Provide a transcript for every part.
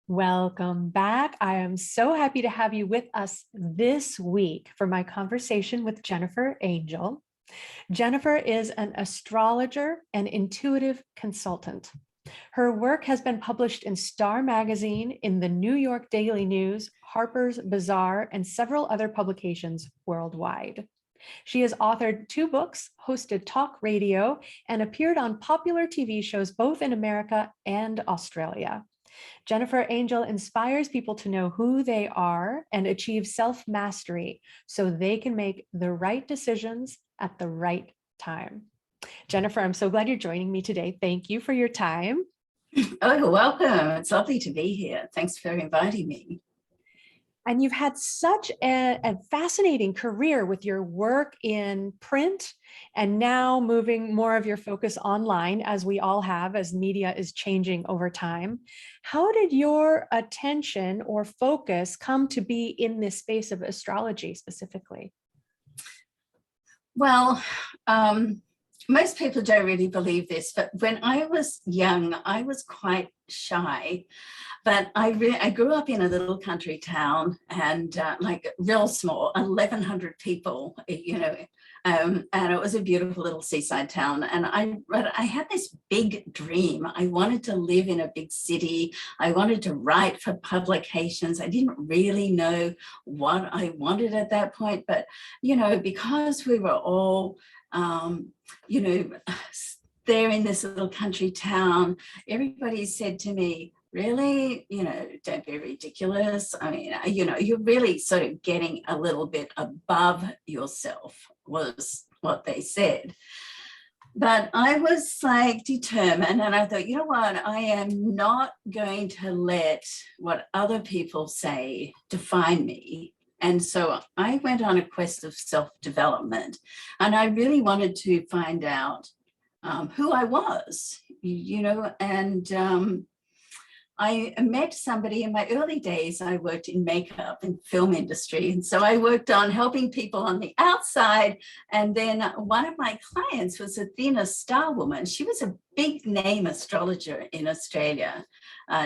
Welcome back. I am so happy to have you with us this week for my conversation with Jennifer Angel. Jennifer is an astrologer and intuitive consultant. Her work has been published in Star Magazine, in the New York Daily News, Harper's Bazaar, and several other publications worldwide. She has authored 2 books, hosted talk radio, and appeared on popular TV shows both in America and Australia. Jennifer Angel inspires people to know who they are and achieve self-mastery so they can make the right decisions at the right time. Jennifer, I'm so glad you're joining me today. Thank you for your time. Oh, you're welcome. It's lovely to be here. Thanks for inviting me. And you've had such a fascinating career with your work in print and now moving more of your focus online, as we all have, as media is changing over time. How did your attention or focus come to be in this space of astrology specifically? Well, most people don't really believe this, but when I was young, I was quite shy. But I grew up in a little country town and like real small, 1,100 people, and it was a beautiful little seaside town. And I had this big dream. I wanted to live in a big city. I wanted to write for publications. I didn't really know what I wanted at that point, but, because we were all, there in this little country town, everybody said to me, really, don't be ridiculous. I mean, you're really sort of getting a little bit above yourself, was what they said. But I was like determined, and I thought, you know what, I am not going to let what other people say define me. And so I went on a quest of self-development, and I really wanted to find out who I was, and I met somebody in my early days. I worked in makeup and film industry. And so I worked on helping people on the outside. And then one of my clients was Athena Starwoman. She was a big name astrologer in Australia.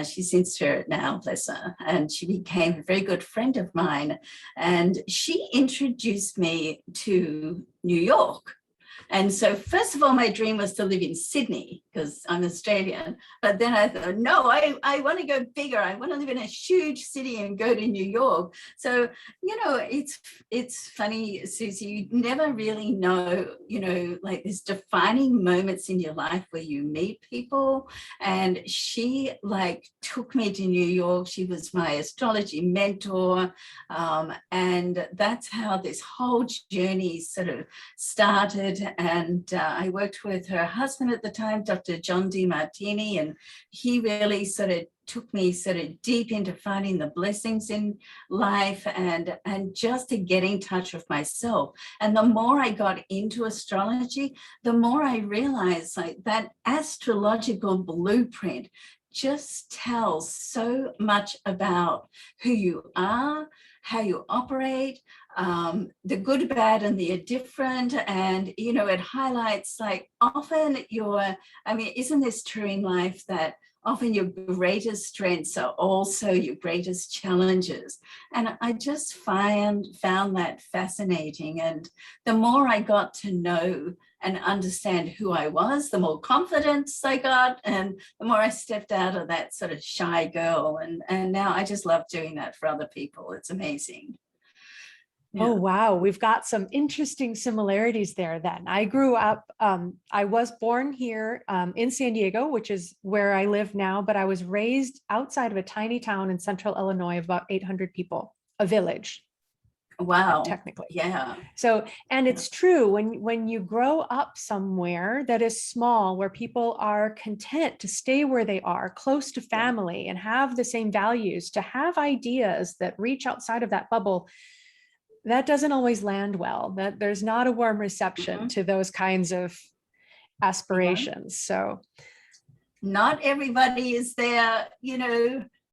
She's in spirit now, bless her. And she became a very good friend of mine. And she introduced me to New York. And so first of all, my dream was to live in Sydney because I'm Australian. But then I thought, no, I want to go bigger. I want to live in a huge city and go to New York. So, it's funny, Susie, you never really know, like there's defining moments in your life where you meet people. And she took me to New York. She was my astrology mentor. And that's how this whole journey sort of started. And I worked with her husband at the time, Dr. John DiMartini, and he really sort of took me sort of deep into finding the blessings in life and just to get in touch with myself. And the more I got into astrology, the more I realized that astrological blueprint just tells so much about who you are, how you operate, the good, bad, and the indifferent. And, it highlights often isn't this true in life that often your greatest strengths are also your greatest challenges? And I just found that fascinating. And the more I got to know and understand who I was, the more confidence I got, and the more I stepped out of that sort of shy girl. And now I just love doing that for other people. It's amazing. Yeah. Oh, wow. We've got some interesting similarities there then. I grew up, I was born here in San Diego, which is where I live now, but I was raised outside of a tiny town in central Illinois of about 800 people, a village. Wow. Technically. Yeah. So, and it's true when you grow up somewhere that is small, where people are content to stay where they are, close to family, and have the same values, to have ideas that reach outside of that bubble, that doesn't always land well. That there's not a warm reception to those kinds of aspirations. So not everybody is there,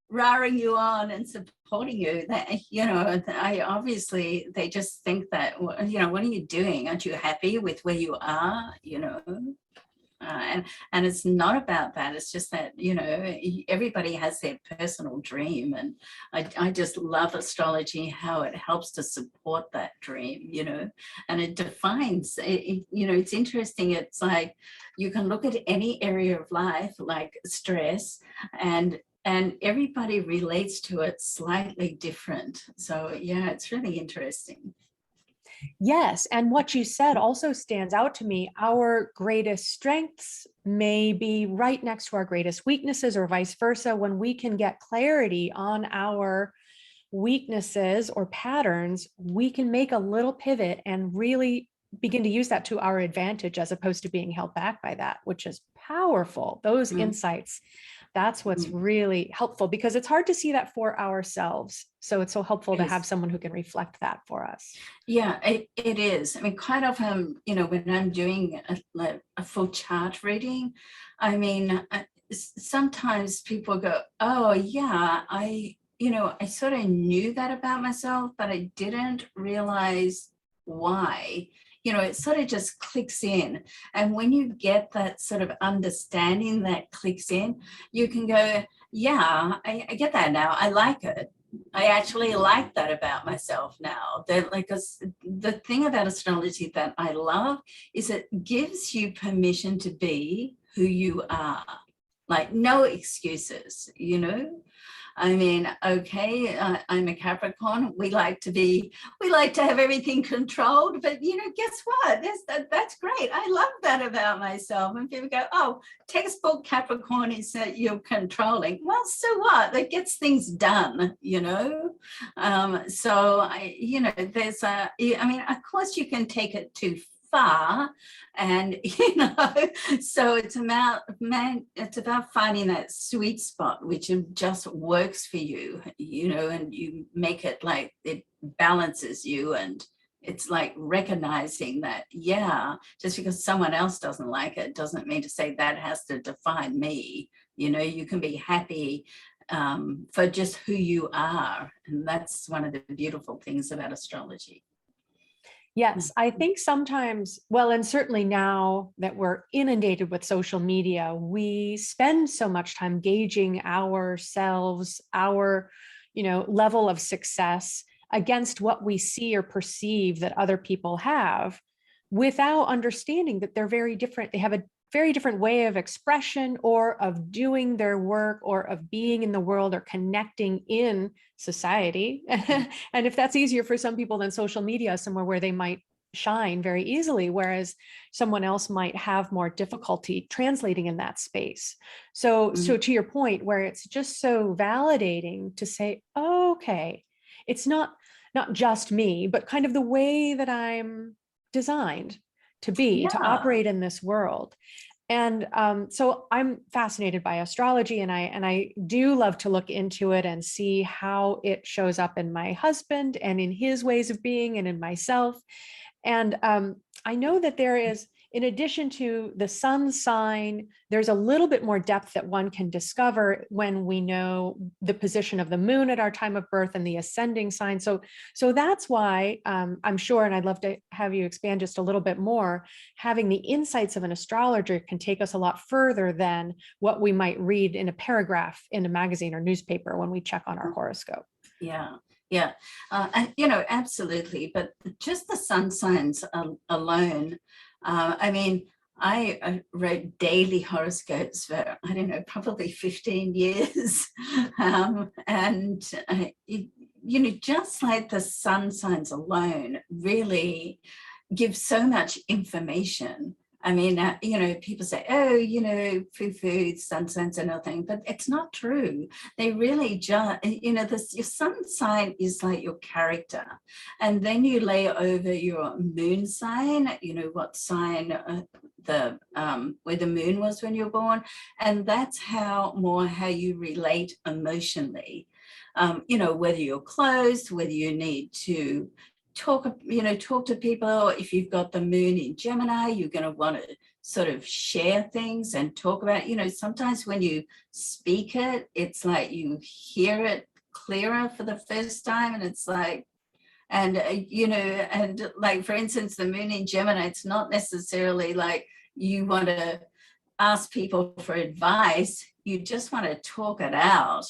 roaring you on and supporting you. That, they just think that, what are you doing? Aren't you happy with where you are? And it's not about that. It's just that, everybody has their personal dream. And I just love astrology, how it helps to support that dream, and it defines, it's interesting. It's like you can look at any area of life, like stress, and everybody relates to it slightly different. So yeah, it's really interesting. Yes. And what you said also stands out to me. Our greatest strengths may be right next to our greatest weaknesses, or vice versa. When we can get clarity on our weaknesses or patterns, we can make a little pivot and really begin to use that to our advantage, as opposed to being held back by that, which is powerful. Those insights, that's what's really helpful, because it's hard to see that for ourselves. So it's so helpful to have someone who can reflect that for us. Yeah, it is. I mean, quite often, when I'm doing a full chart reading, I mean, sometimes people go, oh yeah, I sort of knew that about myself, but I didn't realize why. It sort of just clicks in. And when you get that sort of understanding that clicks in, you can go, yeah, I get that now. I like it. I actually like that about myself now. That, like, the thing about astrology that I love is it gives you permission to be who you are. Like, no excuses, I mean, okay, I'm a Capricorn. We like to have everything controlled, but guess what? That's great. I love that about myself. And people go, oh, textbook Capricorn is that you're controlling. Well, so what? That gets things done, So there's of course you can take it too far, and so it's about finding that sweet spot which just works for you, and you make it like it balances you. And it's like recognizing that, yeah, just because someone else doesn't like it doesn't mean to say that has to define me. You can be happy for just who you are, and that's one of the beautiful things about astrology. Yes, I think sometimes, well, and certainly now that we're inundated with social media, we spend so much time gauging ourselves, our, level of success against what we see or perceive that other people have, without understanding that they're very different. They have a very different way of expression, or of doing their work, or of being in the world, or connecting in society. And if that's easier for some people than social media, somewhere where they might shine very easily, whereas someone else might have more difficulty translating in that space. So to your point, where it's just so validating to say, oh, okay, it's not just me, but kind of the way that I'm designed to be, to operate in this world. And so I'm fascinated by astrology, and I do love to look into it and see how it shows up in my husband and in his ways of being and in myself. And I know that there is, in addition to the sun sign, there's a little bit more depth that one can discover when we know the position of the moon at our time of birth and the ascending sign. So that's why I'm sure, and I'd love to have you expand just a little bit more, having the insights of an astrologer can take us a lot further than what we might read in a paragraph in a magazine or newspaper when we check on our horoscope. Yeah. Yeah, and absolutely. But just the sun signs alone, I mean, I wrote daily horoscopes for, I don't know, probably 15 years. And, just like the sun signs alone really give so much information. I mean, people say, oh, foo-foo, sun signs are nothing, but it's not true. They really just, your sun sign is like your character. And then you lay over your moon sign, what sign where the moon was when you were born. And that's how you relate emotionally. Whether you're closed, whether you need to talk to people. If you've got the moon in Gemini, you're going to want to sort of share things and talk about, sometimes when you speak it, it's like you hear it clearer for the first time. And it's like, and, and like, for instance, the moon in Gemini, it's not necessarily like you want to ask people for advice, you just want to talk it out,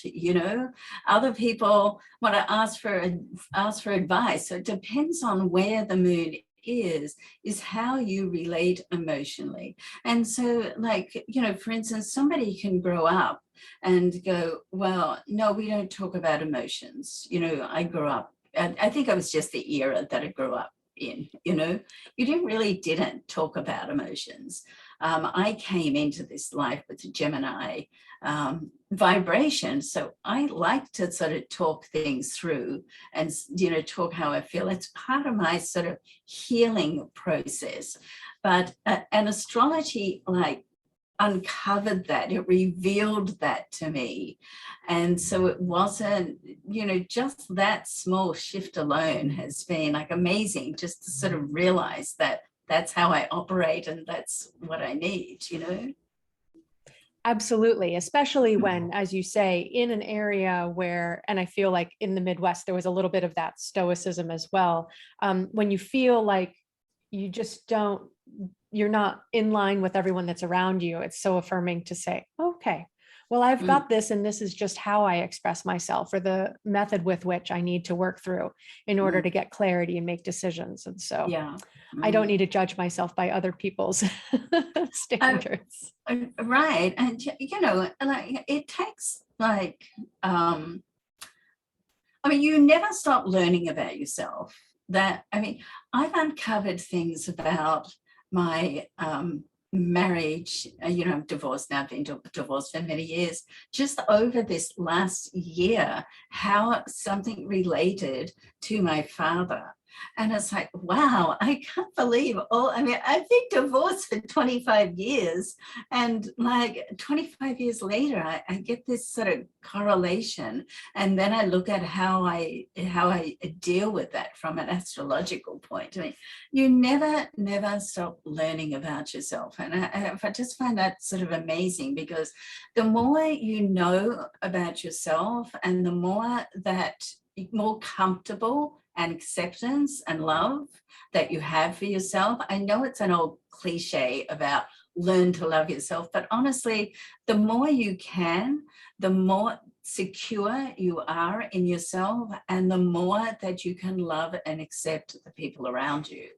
Other people want to ask for advice. So it depends on where the moon is how you relate emotionally. And so, like, for instance, somebody can grow up and go, well, no, we don't talk about emotions. I grew up, I think it was just the era that I grew up in, you didn't talk about emotions. I came into this life with a Gemini vibration, so I like to sort of talk things through and talk how I feel. It's part of my sort of healing process. But an astrology uncovered that, it revealed that to me. And so it wasn't, just that small shift alone has been amazing, just to sort of realize that that's how I operate and that's what I need. Absolutely, especially when, as you say, in an area where, and I feel like in the Midwest, there was a little bit of that stoicism as well. When you feel like you just you're not in line with everyone that's around you, it's so affirming to say, okay, well, I've got this, and this is just how I express myself, or the method with which I need to work through in order to get clarity and make decisions. And so I don't need to judge myself by other people's standards. Right. And, it takes you never stop learning about yourself. I've uncovered things about my marriage. I'm divorced now, I've been divorced for many years. Just over this last year, how something related to my father. And it's like, wow, I can't believe I've been divorced for 25 years. And 25 years later, I get this sort of correlation. And then I look at how I deal with that from an astrological point. You never stop learning about yourself. And I just find that sort of amazing, because the more you know about yourself and the more comfortable and acceptance and love that you have for yourself. I know it's an old cliche about learn to love yourself, but honestly, the more you can, the more secure you are in yourself, and the more that you can love and accept the people around you.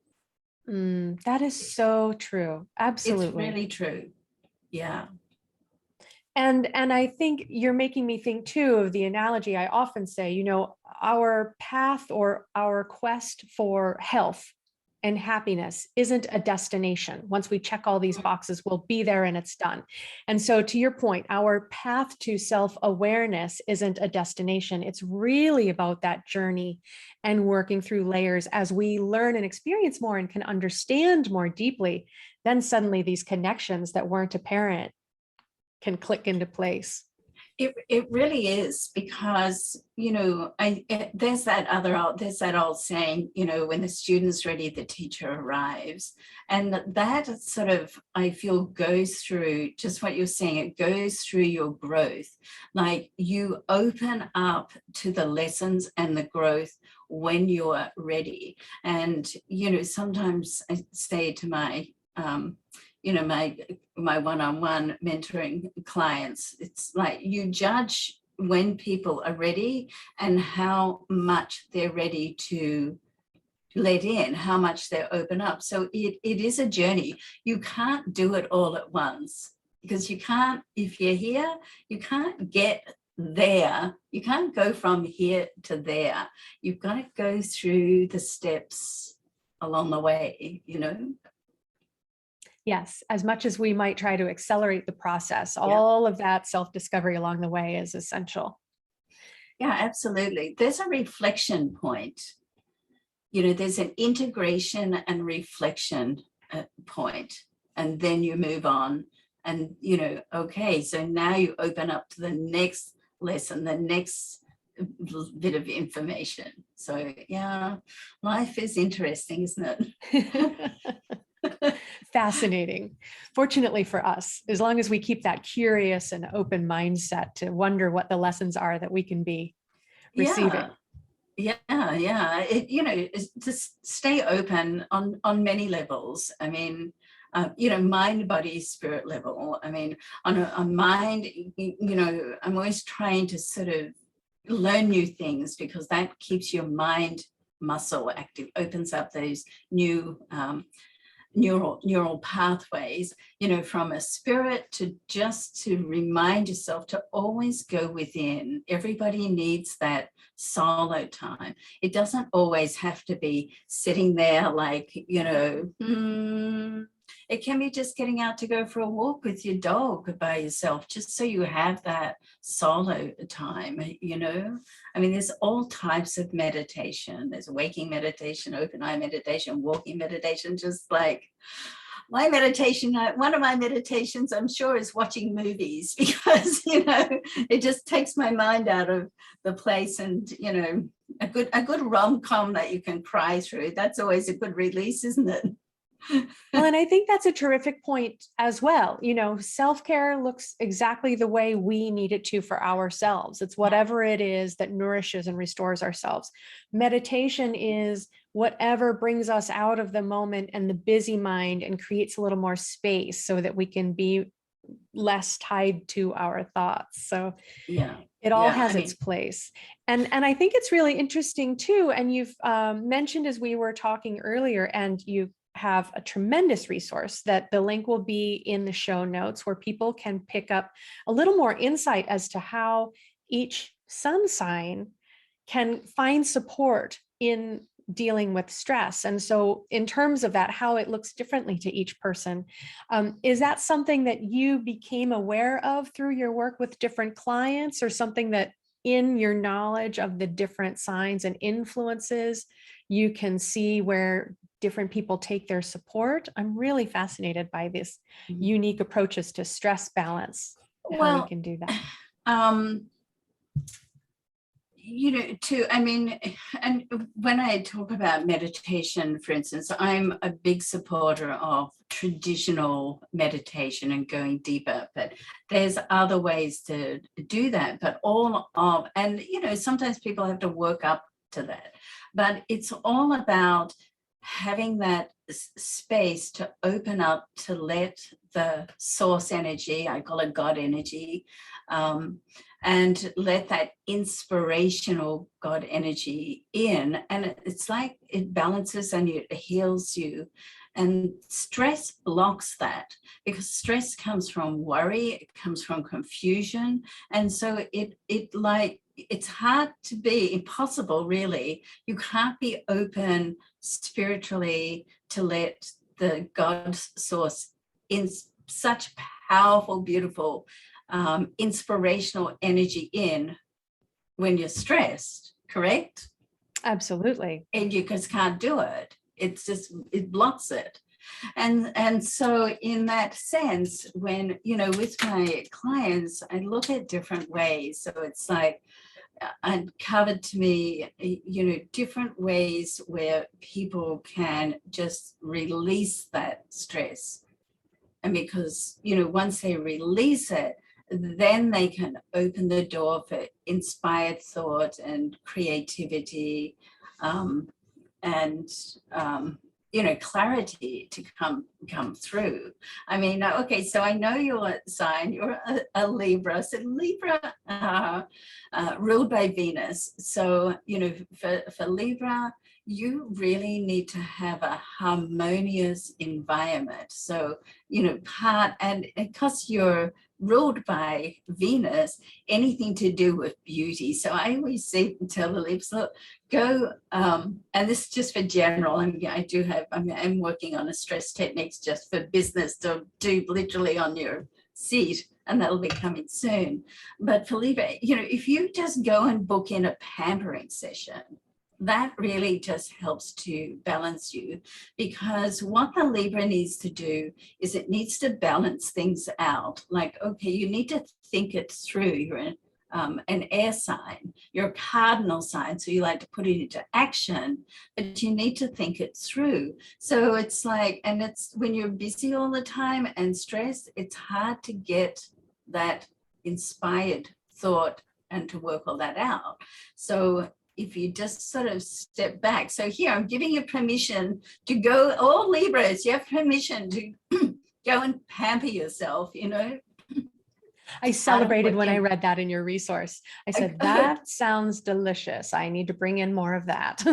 That is so true. Absolutely. It's really true. Yeah. And I think you're making me think too of the analogy I often say, our path or our quest for health and happiness isn't a destination. Once we check all these boxes, we'll be there and it's done. And so to your point, our path to self-awareness isn't a destination. It's really about that journey and working through layers as we learn and experience more and can understand more deeply. Then suddenly these connections that weren't apparent can click into place. It really is, because there's that old saying, when the student's ready, the teacher arrives. And that sort of, I feel, goes through just what you're saying. It goes through your growth. You open up to the lessons and the growth when you're ready. And sometimes I say to my my one-on-one mentoring clients, it's like you judge when people are ready and how much they're ready to let in, how much they open up. So it is a journey. You can't do it all at once, because you can't, if you're here, you can't get there. You can't go from here to there. You've got to go through the steps along the way, Yes, as much as we might try to accelerate the process, all of that self-discovery along the way is essential. Yeah, absolutely. There's a reflection point. There's an integration and reflection point, and then you move on. And, okay, so now you open up to the next lesson, the next bit of information. So, yeah, life is interesting, isn't it? Fascinating. Fortunately for us, as long as we keep that curious and open mindset to wonder what the lessons are that we can be receiving. Yeah. It's just stay open on many levels. mind, body, spirit level. I mean, on a mind, I'm always trying to sort of learn new things, because that keeps your mind muscle active, opens up those new neural pathways, from a spirit, to just to remind yourself to always go within. Everybody needs that solo time. It doesn't always have to be sitting there like, it can be just getting out to go for a walk with your dog by yourself, just so you have that solo time. I mean, there's all types of meditation. There's waking meditation, open eye meditation, walking meditation, just like my meditation. One of my meditations, I'm sure, is watching movies, because, it just takes my mind out of the place. And, a good rom-com that you can cry through, that's always a good release, isn't it? Well, and I think that's a terrific point as well. Self-care looks exactly the way we need it to for ourselves. It's whatever it is that nourishes and restores ourselves. Meditation is whatever brings us out of the moment and the busy mind and creates a little more space so that we can be less tied to our thoughts. So it all has its place. And I think it's really interesting too. And you've mentioned, as we were talking earlier, and you have a tremendous resource that the link will be in the show notes, where people can pick up a little more insight as to how each sun sign can find support in dealing with stress. And so in terms of that, how it looks differently to each person, is that something that you became aware of through your work with different clients, or something that in your knowledge of the different signs and influences, you can see where different people take their support? I'm really fascinated by this unique approaches to stress balance. How we can do that. And when I talk about meditation, for instance, I'm a big supporter of traditional meditation and going deeper, but there's other ways to do that. But sometimes people have to work up to that, but it's all about having that space to open up, to let the source energy, I call it God energy, and let that inspirational God energy in. And it's like it balances and it heals you. And stress blocks that, because stress comes from worry, it comes from confusion. And so it's hard to be, impossible really. You can't be open spiritually to let the God source in such powerful, beautiful, inspirational energy in when you're stressed, correct? Absolutely. And you just can't do it. It blocks it. And so in that sense, when, with my clients, I look at different ways. So it's like, uncovered to me, different ways where people can just release that stress. And because, once they release it, then they can open the door for inspired thought and creativity, and clarity to come through. I mean, okay, so I know your sign, you're a Libra. So Libra ruled by Venus. So, for Libra, you really need to have a harmonious environment. So, and because you're ruled by Venus, anything to do with beauty. So I always tell the Libras, look, go, and this is just for general. I'm working on a stress techniques just for business to do literally on your seat, and that'll be coming soon. But for Libra, if you just go and book in a pampering session, that really just helps to balance you, because what the Libra needs to do is it needs to balance things out. Like, okay, you need to think it through. You're an air sign, you're a cardinal sign, so you like to put it into action, but you need to think it through. So it's like, and it's when you're busy all the time and stressed, it's hard to get that inspired thought and to work all that out. So if you just sort of step back. So here I'm giving you permission to go, all Libras, you have permission to go and pamper yourself, you know. I celebrated when I read that in your resource. I said, that sounds delicious. I need to bring in more of that.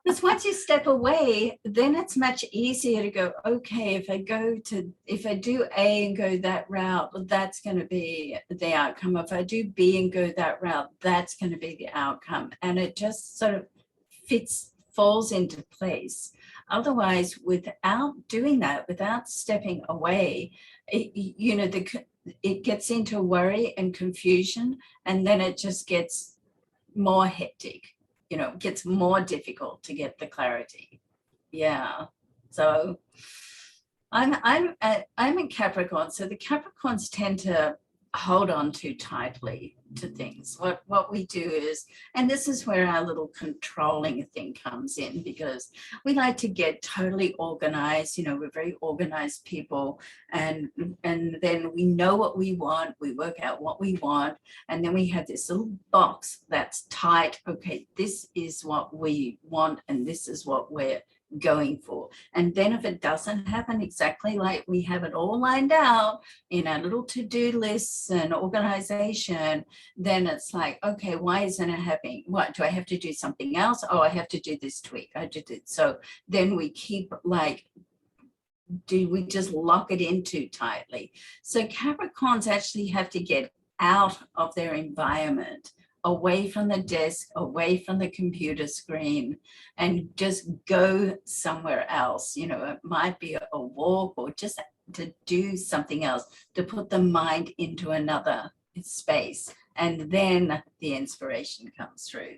Because once you step away, then it's much easier to go, okay, if I do A and go that route, well, that's going to be the outcome. If I do B and go that route, that's going to be the outcome. And it just sort of falls into place. Otherwise, without doing that, without stepping away, it gets into worry and confusion, and then it just gets more hectic. You know, it gets more difficult to get the clarity. Yeah. So I'm in Capricorn. So the Capricorns tend to hold on too tightly to things. What we do is, and this is where our little controlling thing comes in, because we like to get totally organized. You know, we're very organized people, and then we know what we want, we work out what we want, and then we have this little box that's tight. Okay, this is what we want, and this is what we're going for. And then if it doesn't happen exactly like we have it all lined out in our little to-do lists and organization, then it's like, okay, why isn't it happening? What, do I have to do something else? Oh, I have to do this tweak. I did it. So then we keep like, do we just lock it in too tightly? So Capricorns actually have to get out of their environment, away from the desk, away from the computer screen, and just go somewhere else. You know, it might be a walk, or just to do something else, to put the mind into another space, and then the inspiration comes through.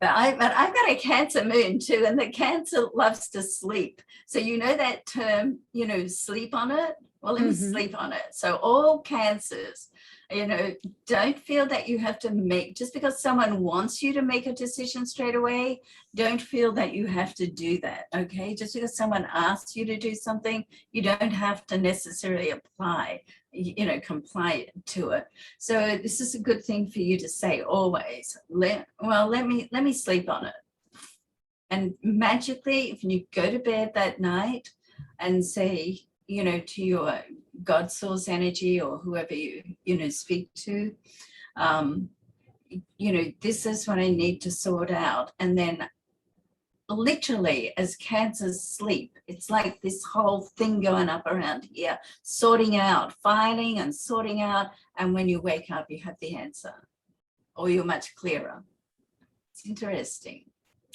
But I've got a Cancer moon too, and the Cancer loves to sleep. So you know that term, you know, sleep on it? Well, let me sleep on it. So all Cancers, you know, don't feel that you have to make, just because someone wants you to make a decision straight away, don't feel that you have to do that, okay? Just because someone asks you to do something, you don't have to necessarily comply to it. So this is a good thing for you to say always. Let me sleep on it. And magically, if you go to bed that night and say, you know, to your God source energy, or whoever you speak to, you know, this is what I need to sort out. And then literally, as Cancers sleep, it's like this whole thing going up around here, sorting out, filing and sorting out. And when you wake up, you have the answer, or you're much clearer. It's interesting.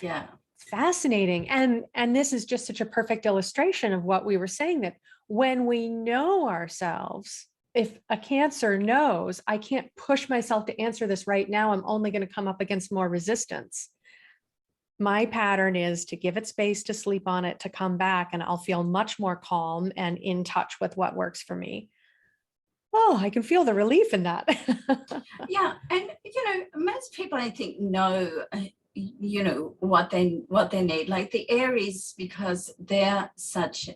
Yeah. Fascinating. And this is just such a perfect illustration of what we were saying, that when we know ourselves, if a Cancer knows, I can't push myself to answer this right now, I'm only going to come up against more resistance. My pattern is to give it space to sleep on it, to come back, and I'll feel much more calm and in touch with what works for me. Oh, I can feel the relief in that. Yeah. And, you know, most people, I think, know, you know, what they need, like the Aries, because they're such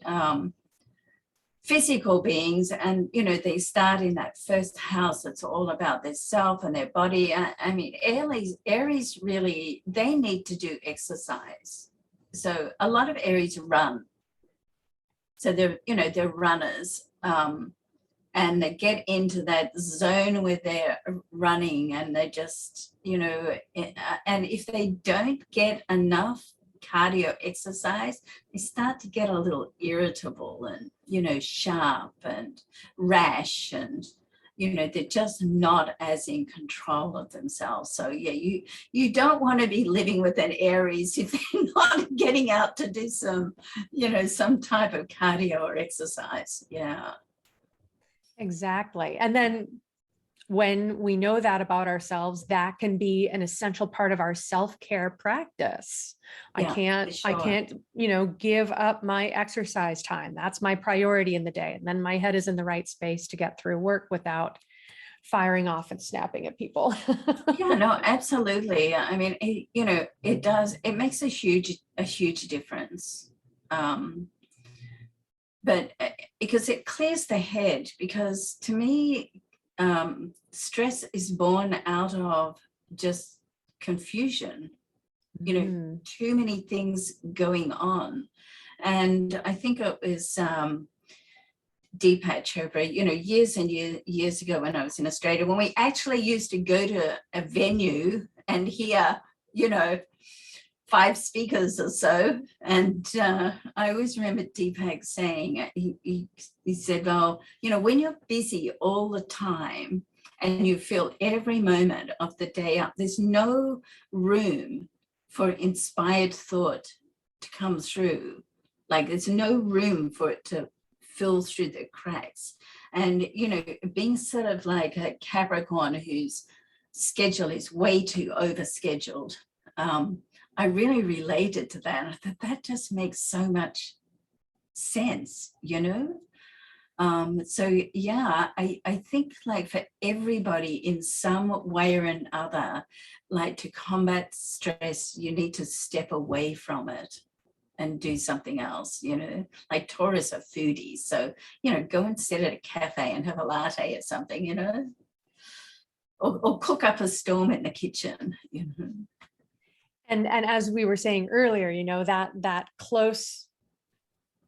physical beings, and you know, they start in that first house. It's all about their self and their body. I mean, Aries really, they need to do exercise. So a lot of Aries run. So they're runners, and they get into that zone where they're running, and they just, you know, and if they don't get enough cardio exercise, they start to get a little irritable and, you know, sharp and rash, and, you know, they're just not as in control of themselves. So yeah, you don't want to be living with an Aries if they're not getting out to do some, you know, some type of cardio or exercise. Yeah. Exactly. And then when we know that about ourselves, that can be an essential part of our self-care practice. Yeah, I can't, you know, give up my exercise time. That's my priority in the day. And then my head is in the right space to get through work without firing off and snapping at people. Yeah, no, absolutely. I mean, you know, it makes a huge difference. But because it clears the head, because to me, stress is born out of just confusion, too many things going on. And I think it was Deepak Chopra, years and years ago when I was in Australia, when we actually used to go to a venue and hear, 5 speakers or so. And I always remember Deepak saying, he said, well, when you're busy all the time and you feel every moment of the day up, there's no room for inspired thought to come through. Like there's no room for it to fill through the cracks. And, being sort of like a Capricorn whose schedule is way too overscheduled, I really related to that. I thought that just makes so much sense, So yeah, I think like for everybody in some way or another, like to combat stress, you need to step away from it and do something else, like Taurus are foodies. So, go and sit at a cafe and have a latte or something, or cook up a storm in the kitchen, And as we were saying earlier, that close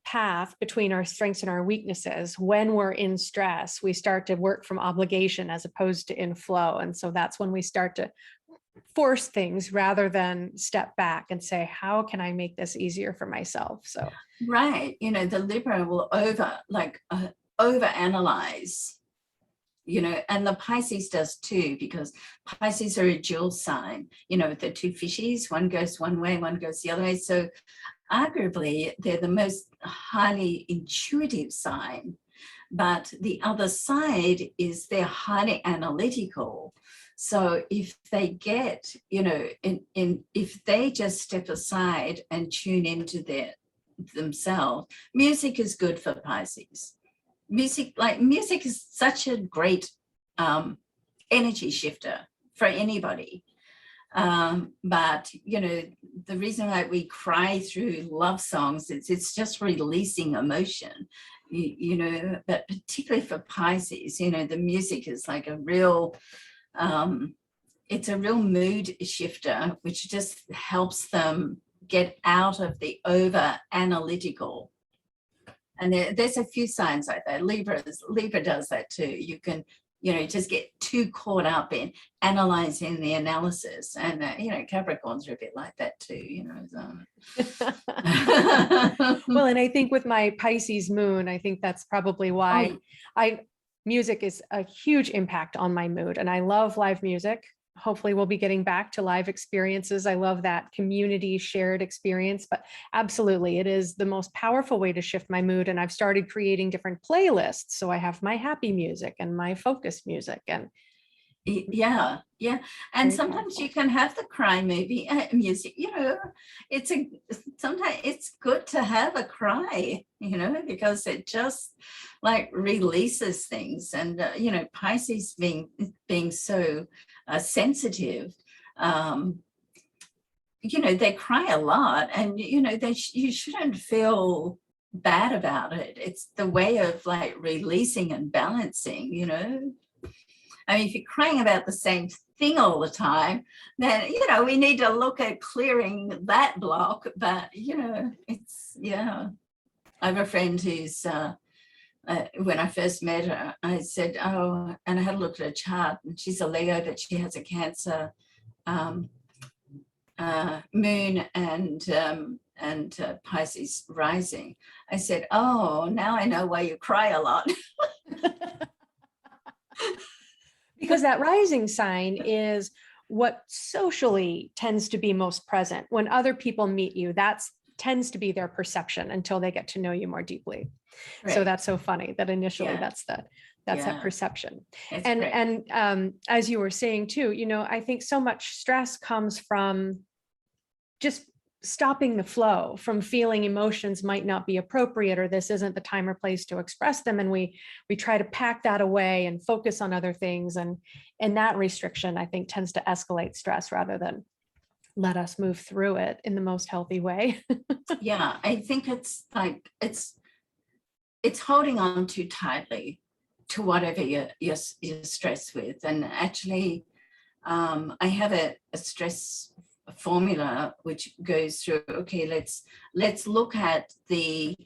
path between our strengths and our weaknesses, when we're in stress, we start to work from obligation as opposed to in flow. And so that's when we start to force things rather than step back and say, how can I make this easier for myself? So right, the Libra will overanalyze, and the Pisces does too, because Pisces are a dual sign, with the 2 fishies, one goes one way, one goes the other way. So arguably they're the most highly intuitive sign, but the other side is they're highly analytical. So if they get, if they just step aside and tune into themselves, music is good for Pisces. Music is such a great energy shifter for anybody. But, the reason why we cry through love songs, it's just releasing emotion, but particularly for Pisces, the music is like a real, it's a real mood shifter, which just helps them get out of the over analytical. And there's a few signs like that. Libra does that too. You can, just get too caught up in analyzing the analysis. And, Capricorns are a bit like that too, So. Well, and I think with my Pisces moon, I think that's probably why music is a huge impact on my mood. And I love live music. Hopefully we'll be getting back to live experiences. I love that community shared experience, but absolutely it is the most powerful way to shift my mood. And I've started creating different playlists. So I have my happy music and my focus music and yeah. And sometimes you can have the cry movie music, sometimes it's good to have a cry, because it just like releases things. And Pisces being so sensitive, they cry a lot, and you shouldn't feel bad about it. It's the way of like releasing and balancing. I mean, if you're crying about the same thing all the time, then, we need to look at clearing that block. But, it's, yeah. I have a friend who's, when I first met her, I said, oh, and I had a look at her chart, and she's a Leo, but she has a Cancer moon and Pisces rising. I said, oh, now I know why you cry a lot. Because that rising sign is what socially tends to be most present. When other people meet you, that tends to be their perception until they get to know you more deeply. Right. So that's so funny that initially that's that perception. That's and as you were saying too, I think so much stress comes from just stopping the flow, from feeling emotions might not be appropriate, or this isn't the time or place to express them. And we try to pack that away and focus on other things. And that restriction, I think, tends to escalate stress rather than let us move through it in the most healthy way. Yeah, I think it's like, it's holding on too tightly to whatever you're stressed with. And actually, I have a stress formula which goes through, okay, let's look at the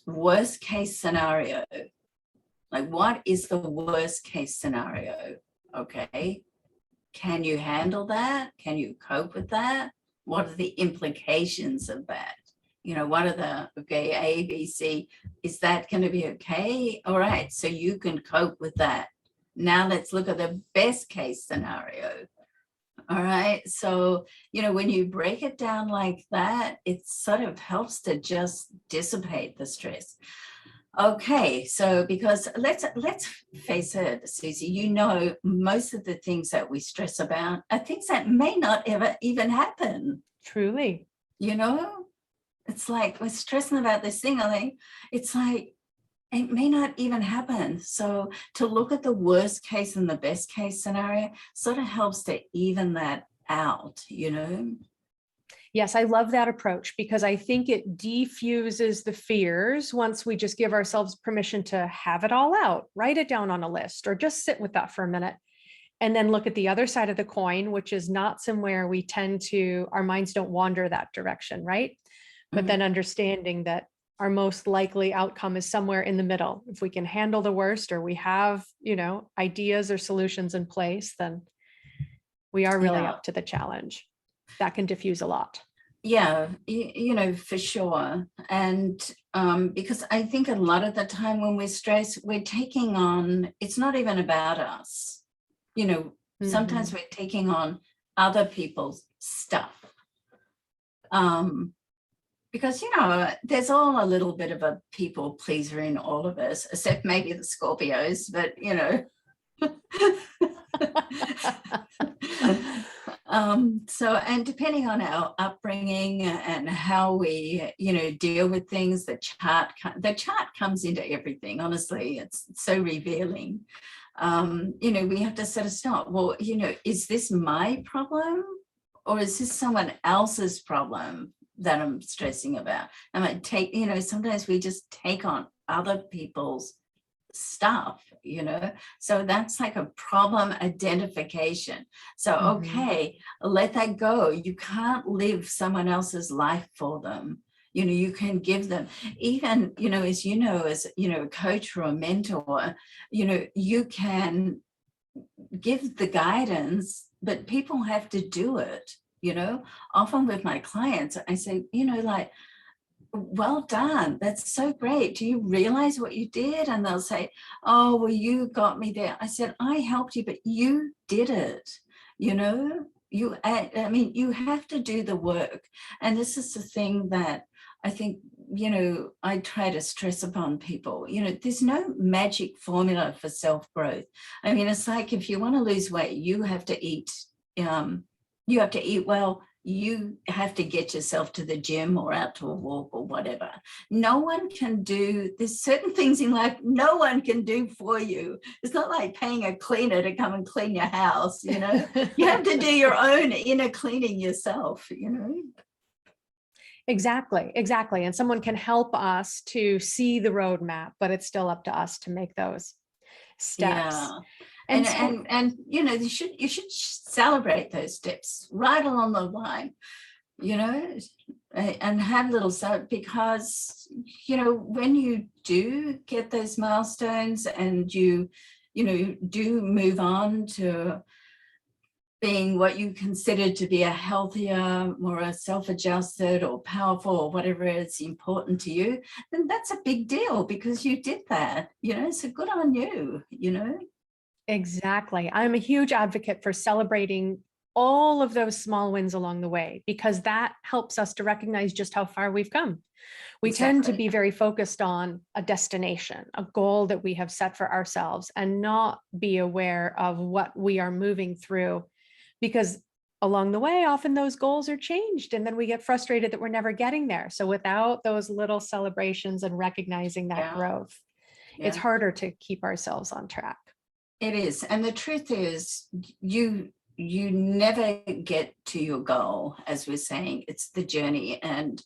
worst case scenario. Like, what is the worst case scenario? Okay. Can you handle that? Can you cope with that? What are the implications of that? You know, what are the, okay, A, B, C, is that going to be okay? All right, so you can cope with that. Now let's look at the best case scenario. All right, so, you know, when you break it down like that, it sort of helps to just dissipate the stress. Okay, so because let's face it, Susie, you know, most of the things that we stress about are things that may not ever even happen. Truly. You know, it's like we're stressing about this thing. I think it's like it may not even happen. So to look at the worst case and the best case scenario sort of helps to even that out, you know. Yes, I love that approach because I think it defuses the fears once we just give ourselves permission to have it all out, write it down on a list, or just sit with that for a minute. And then look at the other side of the coin, which is not somewhere we tend to, our minds don't wander that direction, right? But then understanding that our most likely outcome is somewhere in the middle. If we can handle the worst, or we have, you know, ideas or solutions in place, then we are really up to the challenge. That can diffuse a lot. Yeah, you know, for sure. And because I think a lot of the time when we're stressed, we're taking on, it's not even about us. You know, sometimes we're taking on other people's stuff. Because, you know, there's all a little bit of a people pleaser in all of us, except maybe the Scorpios, but, you know. So, and depending on our upbringing and how we, you know, deal with things, the chart comes into everything. Honestly, it's so revealing. You know, we have to sort of stop. Well, you know, is this my problem or is this someone else's problem that I'm stressing about? I might take, you know, sometimes we just take on other people's stuff, you know, so that's like a problem identification. So okay, let that go. You can't live someone else's life for them. You know, you can give them, even, you know, as you know, as, you know, a coach or a mentor, you know, you can give the guidance, but people have to do it. You know, often with my clients, I say, you know, like, well done, that's so great, do you realize what you did? And they'll say, oh, well, you got me there. I said, I helped you, but you did it. You know, I mean, you have to do the work. And this is the thing that I think, you know, I try to stress upon people. You know, there's no magic formula for self-growth. I mean, it's like if you want to lose weight, you have to eat well, you have to get yourself to the gym or out to a walk or whatever. No one can do, there's certain things in life no one can do for you. It's not like paying a cleaner to come and clean your house, you know. You have to do your own inner cleaning yourself, you know. Exactly. And someone can help us to see the roadmap, but it's still up to us to make those steps. Yeah. And you know, you should celebrate those steps right along the line, you know, and have little because, you know, when you do get those milestones and you know, do move on to being what you consider to be a healthier, more a self-adjusted or powerful or whatever is important to you, then that's a big deal because you did that, you know, so good on you, you know. Exactly. I'm a huge advocate for celebrating all of those small wins along the way, because that helps us to recognize just how far we've come. We tend to be very focused on a destination, a goal that we have set for ourselves, and not be aware of what we are moving through, because along the way, often those goals are changed and then we get frustrated that we're never getting there. So without those little celebrations and recognizing that growth, it's harder to keep ourselves on track. It is. And the truth is, you never get to your goal, as we're saying, it's the journey. And,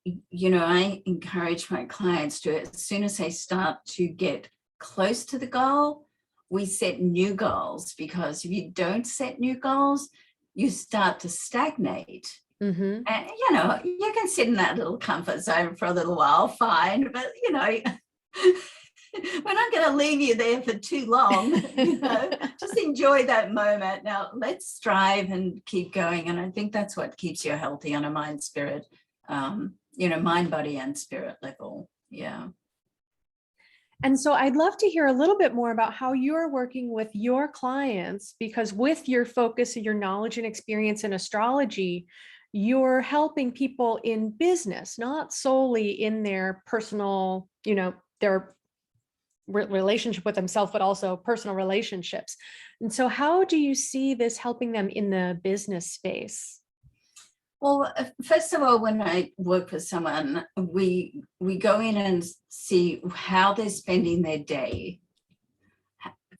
you know, I encourage my clients to, as soon as they start to get close to the goal, we set new goals, because if you don't set new goals, you start to stagnate. Mm-hmm. And, you can sit in that little comfort zone for a little while, fine, but, we're not going to leave you there for too long. Just enjoy that moment. Now let's strive and keep going. And I think that's what keeps you healthy on a mind, spirit, mind, body, and spirit level. Yeah. And so I'd love to hear a little bit more about how you're working with your clients, because with your focus and your knowledge and experience in astrology, you're helping people in business, not solely in their personal, their relationship with themselves, but also personal relationships. And so how do you see this helping them in the business space? Well, first of all, when I work with someone, we go in and see how they're spending their day,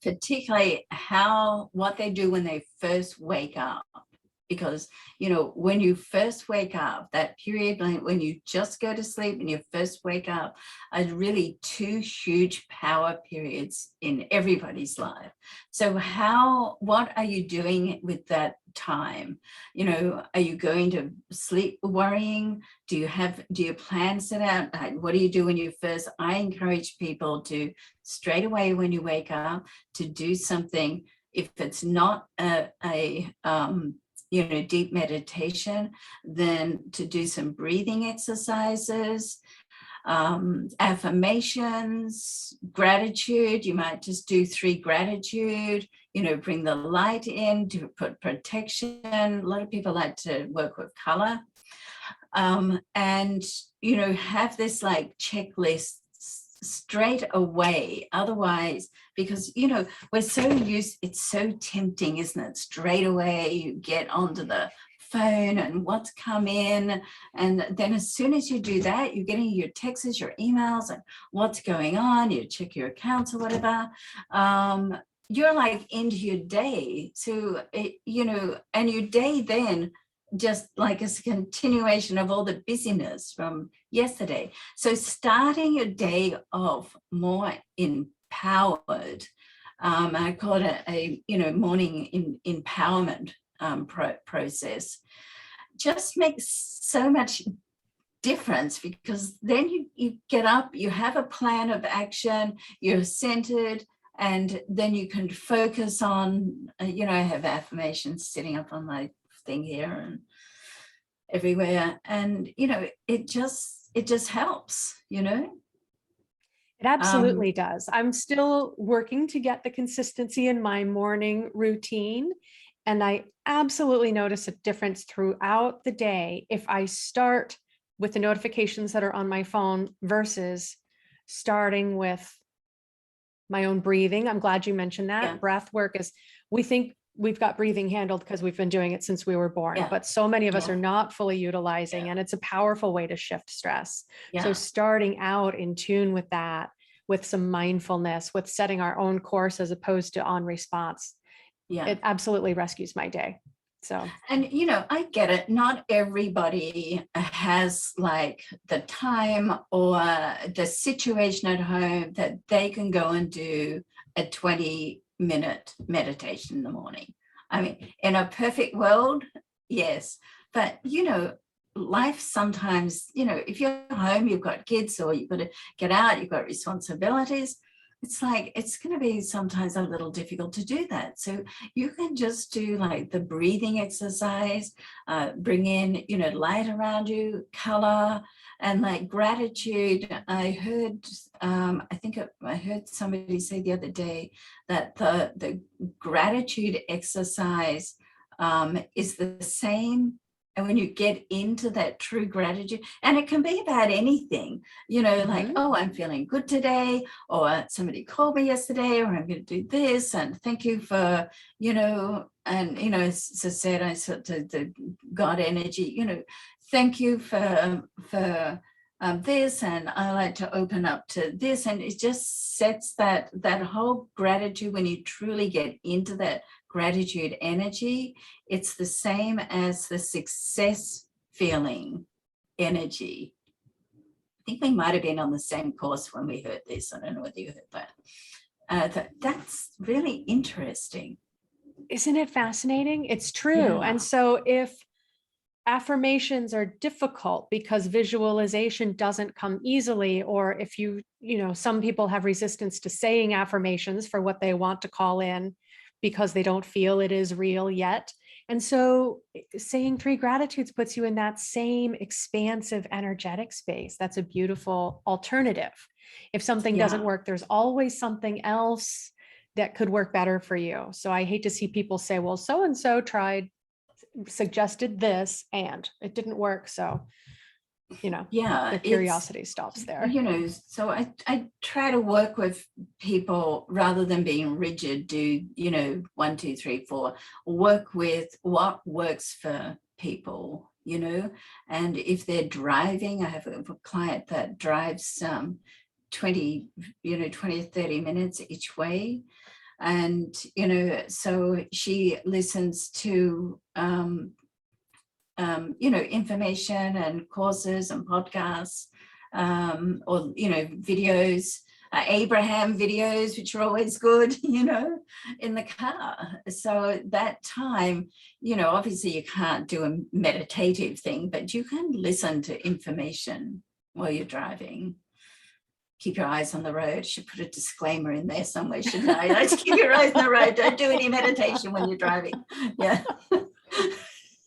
particularly what they do when they first wake up. Because, when you first wake up, that period when you just go to sleep and you first wake up, are really two huge power periods in everybody's life. So what are you doing with that time? Are you going to sleep worrying? Do you plan set out? What do you do when you first? I encourage people to, straight away when you wake up, to do something. If it's not deep meditation, then to do some breathing exercises, affirmations, gratitude. You might just do 3 gratitude, bring the light in, to put protection. A lot of people like to work with color, and, have this like checklist straight away. Otherwise, because we're so used, it's so tempting, isn't it? Straight away you get onto the phone and what's come in, and then as soon as you do that, you're getting your texts, your emails, and what's going on. You check your accounts or whatever. You're like into your day. So and your day then just like a continuation of all the busyness from yesterday. So starting your day off more empowered, I call it a morning empowerment process, just makes so much difference, because then you get up, you have a plan of action, you're centered, and then you can focus on, I have affirmations sitting up on my thing here and everywhere, and it just helps. It absolutely does. I'm still working to get the consistency in my morning routine, and I absolutely notice a difference throughout the day if I start with the notifications that are on my phone versus starting with my own breathing. I'm glad you mentioned that. Yeah. Breath work is, we think we've got breathing handled because we've been doing it since we were born, but so many of us are not fully utilizing, and it's a powerful way to shift stress. So starting out in tune with that, with some mindfulness, with setting our own course as opposed to on response, it absolutely rescues my day. So, and I get it. Not everybody has like the time or the situation at home that they can go and do a 20-minute meditation in the morning. I mean, in a perfect world, yes, but life sometimes, if you're home, you've got kids, or you've got to get out, you've got responsibilities. It's like, it's going to be sometimes a little difficult to do that. So you can just do like the breathing exercise, bring in, light around you, color, and like gratitude. I heard, I heard somebody say the other day that the gratitude exercise is the same. And when you get into that true gratitude, and it can be about anything, like, oh, I'm feeling good today, or somebody called me yesterday, or I'm going to do this, and thank you for, and, as I said, I sort of the God energy, thank you for this, and I like to open up to this. And it just sets that whole gratitude. When you truly get into that gratitude energy, it's the same as the success feeling energy. I think we might have been on the same course when we heard this. I don't know whether you heard that. That's really interesting. Isn't it fascinating? It's true. Yeah. And so if affirmations are difficult because visualization doesn't come easily, or if some people have resistance to saying affirmations for what they want to call in because they don't feel it is real yet. And so saying 3 gratitudes puts you in that same expansive energetic space. That's a beautiful alternative. If something doesn't Yeah. work, there's always something else that could work better for you. So I hate to see people say, well, so and so suggested this and it didn't work. So, Yeah, the curiosity stops there. so I try to work with people rather than being rigid, do, 1, 2, 3, 4, work with what works for people, and if they're driving, I have a client that drives 20, 20 or 30 minutes each way. And, so she listens to, information and courses and podcasts, or, videos, Abraham videos, which are always good, in the car. So that time, obviously you can't do a meditative thing, but you can listen to information while you're driving. Keep your eyes on the road. Should put a disclaimer in there somewhere, shouldn't I? Just keep your eyes on the road. Don't do any meditation when you're driving. Yeah.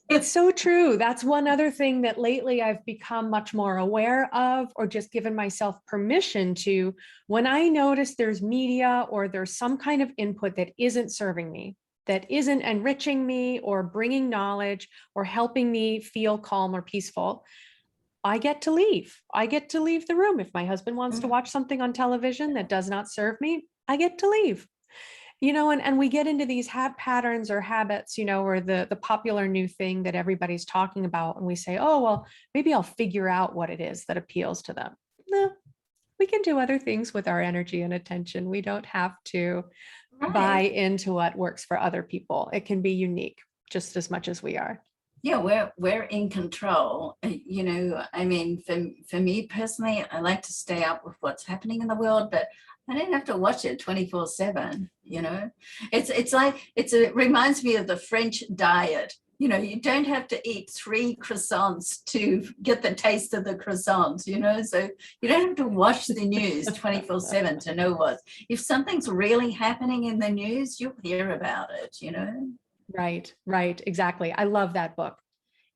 It's so true. That's one other thing that lately I've become much more aware of, or just given myself permission to, when I notice there's media or there's some kind of input that isn't serving me, that isn't enriching me or bringing knowledge or helping me feel calm or peaceful, I get to leave. I get to leave the room. If my husband wants to watch something on television that does not serve me, I get to leave. And we get into these patterns or habits, or the popular new thing that everybody's talking about. And we say, oh, well, maybe I'll figure out what it is that appeals to them. No, we can do other things with our energy and attention. We don't have to buy into what works for other people. It can be unique just as much as we are. Yeah, we're in control. I mean, for me personally, I like to stay up with what's happening in the world, but I don't have to watch it 24/7. It reminds me of the French diet. You don't have to eat 3 croissants to get the taste of the croissants, so you don't have to watch the news 24/7 to know what. If something's really happening in the news, you'll hear about it, Right, exactly. I love that book.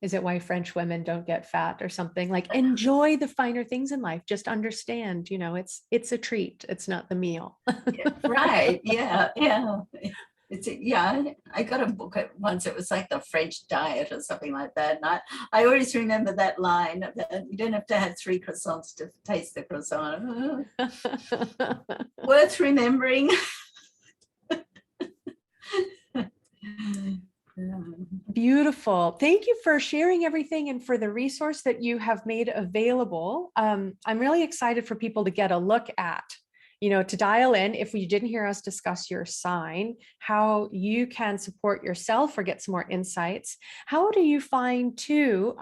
Is it Why French Women Don't Get Fat or something? Like, enjoy the finer things in life. Just understand, it's a treat. It's not the meal. Right. Yeah. I got a book once. It was like the French diet or something like that. And I always remember that line that you don't have to have 3 croissants to taste the croissant. Worth remembering. Beautiful. Thank you for sharing everything and for the resource that you have made available. I'm really excited for people to get a look at, to dial in, if you didn't hear us discuss your sign, how you can support yourself or get some more insights. How do you find too,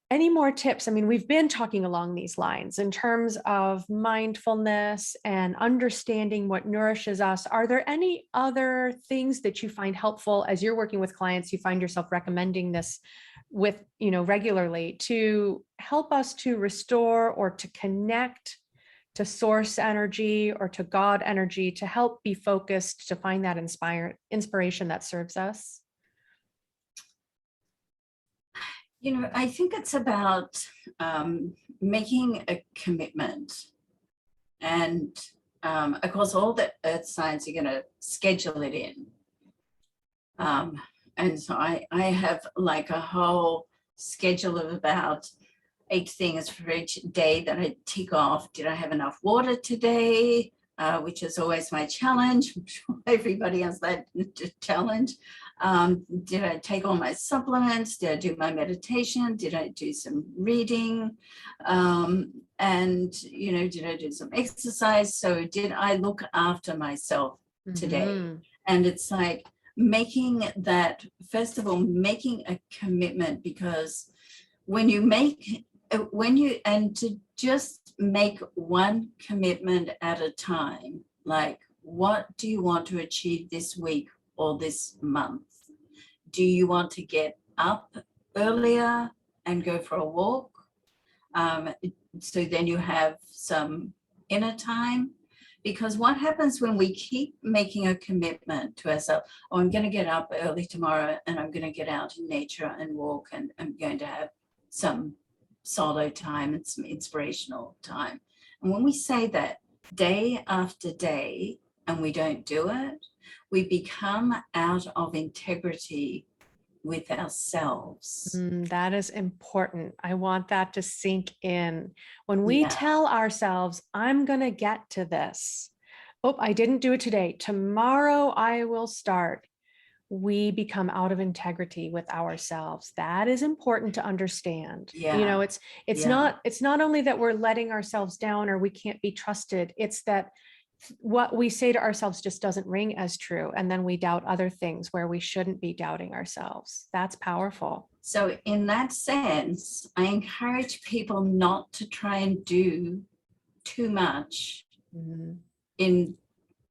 any more tips? I mean, we've been talking along these lines in terms of mindfulness and understanding what nourishes us. Are there any other things that you find helpful as you're working with clients? You find yourself recommending this with, regularly to help us to restore or to connect to source energy or to God energy, to help be focused, to find that inspiration that serves us? I think it's about making a commitment. And of course, all the earth signs are going to schedule it in. And so I have like a whole schedule of about 8 things for each day that I tick off. Did I have enough water today? Which is always my challenge. I'm sure everybody has that challenge. Did I take all my supplements? Did I do my meditation? Did I do some reading? And, did I do some exercise? So did I look after myself today? Mm-hmm. And it's like making that, first of all, making a commitment, because and to just make one commitment at a time, like, what do you want to achieve this week or this month? Do you want to get up earlier and go for a walk? So then you have some inner time. Because what happens when we keep making a commitment to ourselves, oh, I'm going to get up early tomorrow and I'm going to get out in nature and walk and I'm going to have some solo time and some inspirational time. And when we say that day after day and we don't do it, we become out of integrity with ourselves. That is important. I want that to sink in. When we Yeah. tell ourselves, I'm going to get to this. Oh, I didn't do it today. Tomorrow I will start. We become out of integrity with ourselves. That is important to understand. You know, Yeah. it's Yeah. not only that we're letting ourselves down or we can't be trusted. It's that what we say to ourselves just doesn't ring as true. And then we doubt other things where we shouldn't be doubting ourselves. That's powerful. So in that sense, I encourage people not to try and do too much in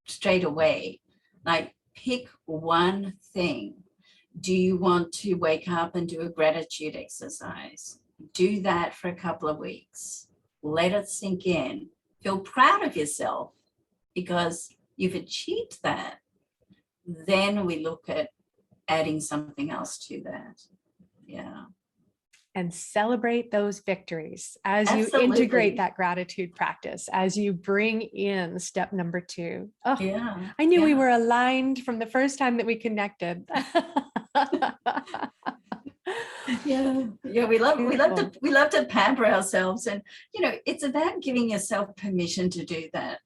straight away. Like, pick one thing. Do you want to wake up and do a gratitude exercise? Do that for a couple of weeks. Let it sink in. Feel proud of yourself because you've achieved that. Then we look at adding something else to that. Yeah. And celebrate those victories as you Absolutely. integrate that gratitude practice, as you bring in step number 2. Oh, Yeah. I knew we Yeah. were aligned from the first time that we connected. Yeah. We love to pamper ourselves, and it's about giving yourself permission to do that.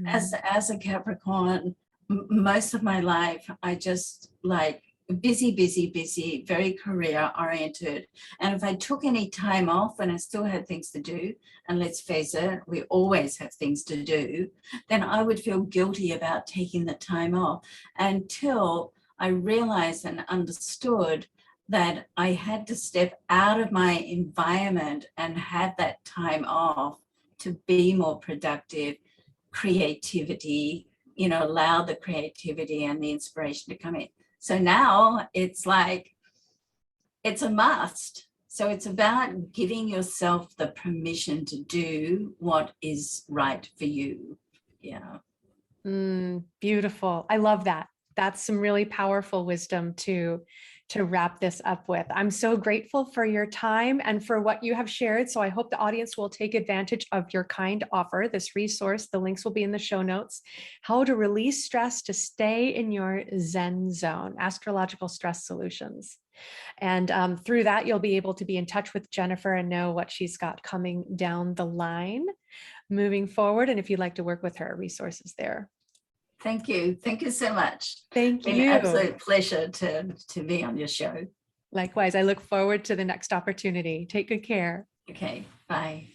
As a Capricorn, most of my life I just like busy, very career oriented. And if I took any time off and I still had things to do, and let's face it, we always have things to do, then I would feel guilty about taking the time off until I realized and understood that I had to step out of my environment and have that time off to be more productive, creativity, allow the creativity and the inspiration to come in. So now it's like, it's a must. So it's about giving yourself the permission to do what is right for you. Yeah. Beautiful. I love that. That's some really powerful wisdom to wrap this up with. I'm so grateful for your time and for what you have shared. So I hope the audience will take advantage of your kind offer, this resource. The links will be in the show notes. How to release stress to stay in your Zen zone, astrological stress solutions. And through that, you'll be able to be in touch with Jennifer and know what she's got coming down the line moving forward. And if you'd like to work with her, resources there. Thank you. Thank you so much. Thank you. It's been an absolute pleasure to be on your show. Likewise, I look forward to the next opportunity. Take good care. Okay, bye.